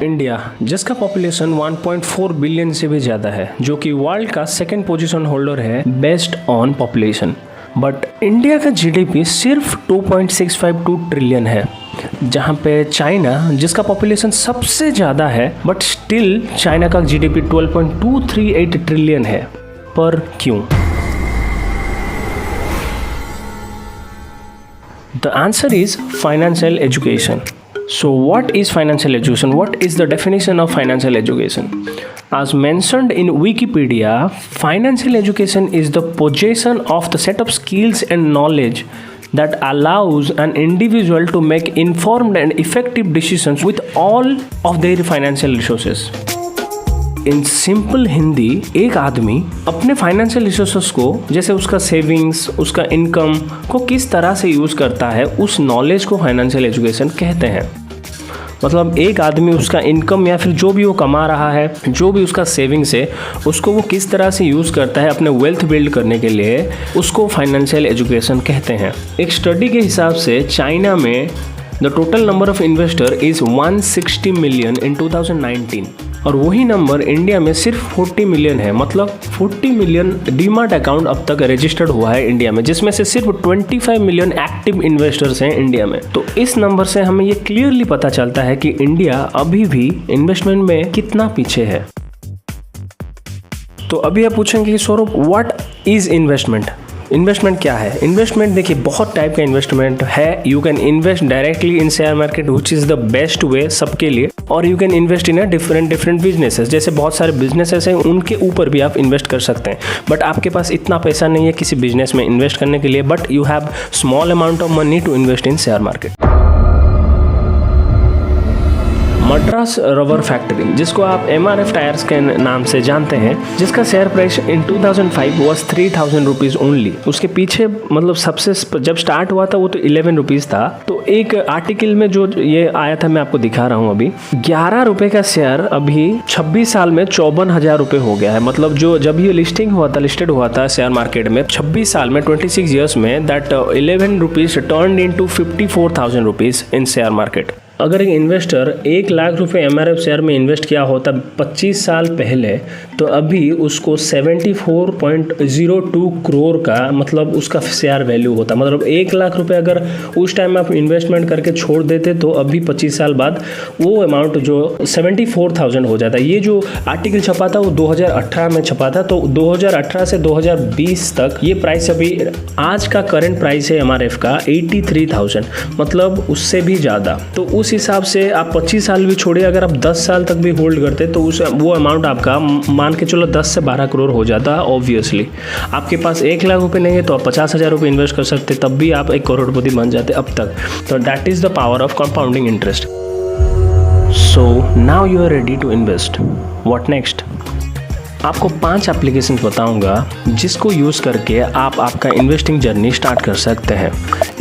India, जिसका population 1.4 billion से भी ज़्यादा है, जो कि वर्ल्ड का सेकंड पोजीशन होल्डर है based on population. But India का जीडीपी सिर्फ 2.652 ट्रिलियन है, जहाँ पे चाइना, जिसका पॉपुलेशन सबसे ज़्यादा है, बट स्टिल चाइना का जीडीपी 12.238 ट्रिलियन है। पर क्यों? The answer is financial education. So what is financial education? What is the definition of financial education? As mentioned in Wikipedia, financial education is the possession of the set of skills and knowledge that allows an individual to make informed and effective decisions with all of their financial resources. In simple Hindi, एक आदमी अपने financial resources को, जैसे उसका savings, उसका income को किस तरह से यूज़ करता है, उस नॉलेज को फाइनेंशियल एजुकेशन कहते हैं। मतलब एक आदमी उसका इनकम या फिर जो भी वो कमा रहा है, जो भी उसका सेविंग्स है, उसको वो किस तरह से यूज़ करता है अपने वेल्थ बिल्ड करने के लिए, उसको फाइनेंशियल एजुकेशन कहते हैं। एक स्टडी के हिसाब से चाइना में the total number of investor is 160 million in 2019 और वही नंबर इंडिया में सिर्फ 40 मिलियन है। मतलब 40 मिलियन डीमार्ट अकाउंट अब तक रजिस्टर्ड हुआ है इंडिया में, जिसमें से सिर्फ 25 मिलियन एक्टिव इन्वेस्टर्स हैं इंडिया में। तो इस नंबर से हमें ये क्लियरली पता चलता है कि इंडिया अभी भी इन्वेस्टमेंट में कितना पीछे है। तो अभी आप पूछेंगे कि Saurabh, what is investment? Investment क्या है? इन्वेस्टमेंट देखिए, बहुत टाइप का इन्वेस्टमेंट है। You can invest directly in share market which is the best way सबके लिए, और you can invest in different businesses. जैसे बहुत सारे बिजनेसेस हैं, उनके ऊपर भी आप इन्वेस्ट कर सकते हैं। बट आपके पास इतना पैसा नहीं है किसी बिजनेस में इन्वेस्ट करने के लिए, but you have small amount of money to invest in share market. Madras rubber factory, जिसको आप MRF टायर्स के नाम से जानते हैं, जिसका share price in 2005 was 3000 rupees only. उसके पीछे मतलब सबसे जब स्टार्ट हुआ था वो तो 11 रुपीज़ था। तो एक आर्टिकल में जो ये आया था, मैं आपको दिखा रहा हूँ अभी, 11 रुपये का शेयर अभी 26 साल में 54,000 रुपये हो गया है। मतलब जो जब ये लिस्टेड हुआ था शेयर मार्केट में 26 साल में, 26 ईयर्स में, that 11 rupees turned into 54,000 rupees in share market. अगर एक इन्वेस्टर 1 लाख रुपए MRF शेयर में इन्वेस्ट किया होता 25 साल पहले, तो अभी उसको 74.02 करोड़ का मतलब उसका शेयर वैल्यू होता। मतलब 1 लाख रुपए अगर उस टाइम आप इन्वेस्टमेंट करके छोड़ देते, तो अभी 25 साल बाद वो अमाउंट जो 74,000 हो जाता। ये जो आर्टिकल छपा था वो 2018 में छपा था। तो 2018 से 2020 तक ये प्राइस, अभी आज का करंट प्राइस है MRF का 83,000, मतलब उससे भी ज़्यादा। तो उस हिसाब से आप 25 साल भी छोड़िए, अगर आप 10 साल तक भी होल्ड करते तो वो अमाउंट आपका मान के चलो 10 से 12 करोड़ हो जाता। ऑब्वियसली आपके पास 1 लाख रुपए नहीं है तो आप 50,000 रुपये इन्वेस्ट कर सकते, तब भी आप 1 करोड़पति बन जाते अब तक। तो that is the power of compounding interest. So now you are ready to invest. What next? आपको 5 एप्लीकेशन बताऊंगा जिसको यूज़ करके आप आपका इन्वेस्टिंग जर्नी स्टार्ट कर सकते हैं।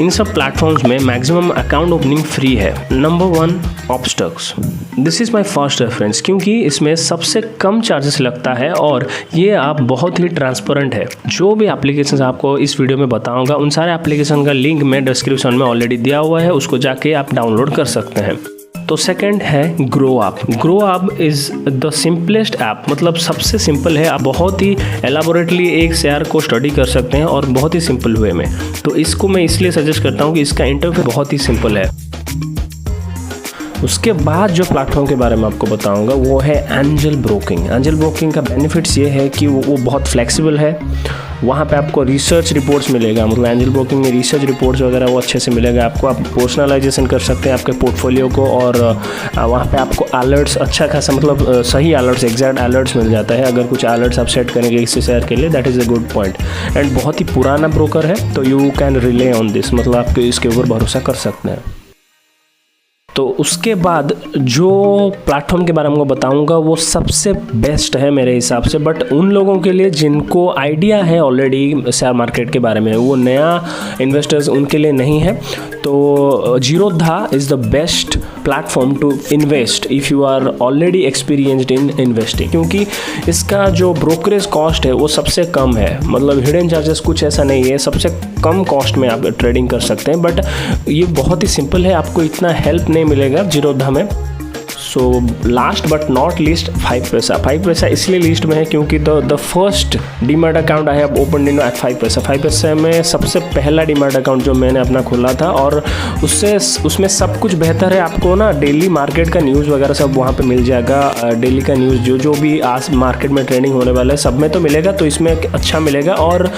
इन सब प्लेटफॉर्म्स में मैक्सिमम अकाउंट ओपनिंग फ्री है। Number 1, Upstox. This is my first reference, क्योंकि इसमें सबसे कम चार्जेस लगता है और ये आप बहुत ही ट्रांसपेरेंट है। जो भी एप्लीकेशन आपको इस वीडियो में बताऊँगा, उन सारे एप्लीकेशन का लिंक मैं डिस्क्रिप्शन में ऑलरेडी दिया हुआ है, उसको जाके आप डाउनलोड कर सकते हैं। तो सेकंड है grow up. Grow up is the simplest app, मतलब सबसे सिंपल है। आप बहुत ही एलाबोरेटली एक शेयर को स्टडी कर सकते हैं और बहुत ही सिंपल वे में। तो इसको मैं इसलिए सजेस्ट करता हूँ कि इसका इंटरफेस बहुत ही सिंपल है। उसके बाद जो प्लेटफॉर्म के बारे में आपको बताऊंगा वो है एंजल ब्रोकिंग। एंजल ब्रोकिंग का बेनिफिट्स ये है कि वो बहुत फ्लेक्सिबल है। वहाँ पे आपको रिसर्च रिपोर्ट्स मिलेगा, मतलब एंजल ब्रोकिंग में रिसर्च रिपोर्ट्स वगैरह वो अच्छे से मिलेगा आपको। आप पर्सनलाइजेशन कर सकते हैं आपके पोर्टफोलियो को, और वहाँ पे आपको अलर्ट्स अच्छा खासा, मतलब सही अलर्ट्स, एग्जैक्ट अलर्ट्स मिल जाता है। अगर कुछ अलर्ट्स आप सेट करेंगे इसी शेयर के लिए, that is a good point. And बहुत ही पुराना ब्रोकर है, तो you can relay on this, मतलब आप इसके ऊपर भरोसा कर सकते हैं। तो उसके बाद जो प्लेटफॉर्म के बारे में बताऊंगा वो सबसे बेस्ट है मेरे हिसाब से, बट उन लोगों के लिए जिनको आइडिया है ऑलरेडी शेयर मार्केट के बारे में, वो नया इन्वेस्टर्स उनके लिए नहीं है। तो Zerodha is the best platform to invest if you are already experienced in investing, क्योंकि इसका जो ब्रोकरेज कॉस्ट है वो सबसे कम है। मतलब हिडन चार्जेस कुछ ऐसा नहीं है, सबसे कम कॉस्ट में आप ट्रेडिंग कर सकते हैं। बट ये बहुत ही सिंपल है, आपको इतना हेल्प नहीं मिलेगा जीरोधा में। So last but not least 5 Paisa. 5 Paisa इसलिए लिस्ट में है क्योंकि the first demat account I have open in at 5 Paisa. 5 पैसा में सबसे पहला डीमैट अकाउंट जो मैंने अपना खोला था, और उसमें सब कुछ बेहतर है। आपको ना डेली मार्केट का न्यूज़ वगैरह सब वहाँ पे मिल जाएगा। डेली का न्यूज़ जो भी आज मार्केट में ट्रेडिंग होने वाला है सब में तो मिलेगा, तो इसमें अच्छा मिलेगा। और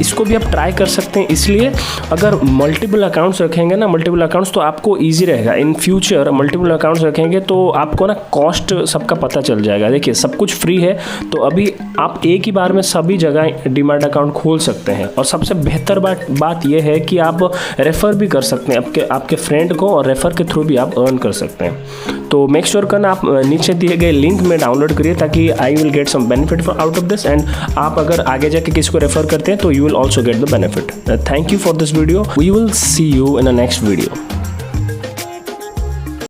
इसको भी आप ट्राई कर सकते हैं। इसलिए अगर मल्टीपल अकाउंट्स रखेंगे ना, मल्टीपल अकाउंट्स, तो आपको ईजी रहेगा। इन फ्यूचर मल्टीपल अकाउंट्स रखेंगे तो आपको ना कॉस्ट सबका पता चल जाएगा। देखिए सब कुछ फ्री है, तो अभी आप एक ही बार में सभी जगह डीमैट अकाउंट खोल सकते हैं। और सबसे बेहतर बात यह है कि आप रेफ़र भी कर सकते हैं आपके फ्रेंड को, और रेफ़र के थ्रू भी आप अर्न कर सकते हैं। तो मेक श्योर करना आप नीचे दिए गए लिंक में डाउनलोड करिए, ताकि I will get some benefit out of this, and आप अगर आगे जाके किसी को रेफ़र करते हैं तो you will also get the benefit. Thank you for this video. We will see you in the next video.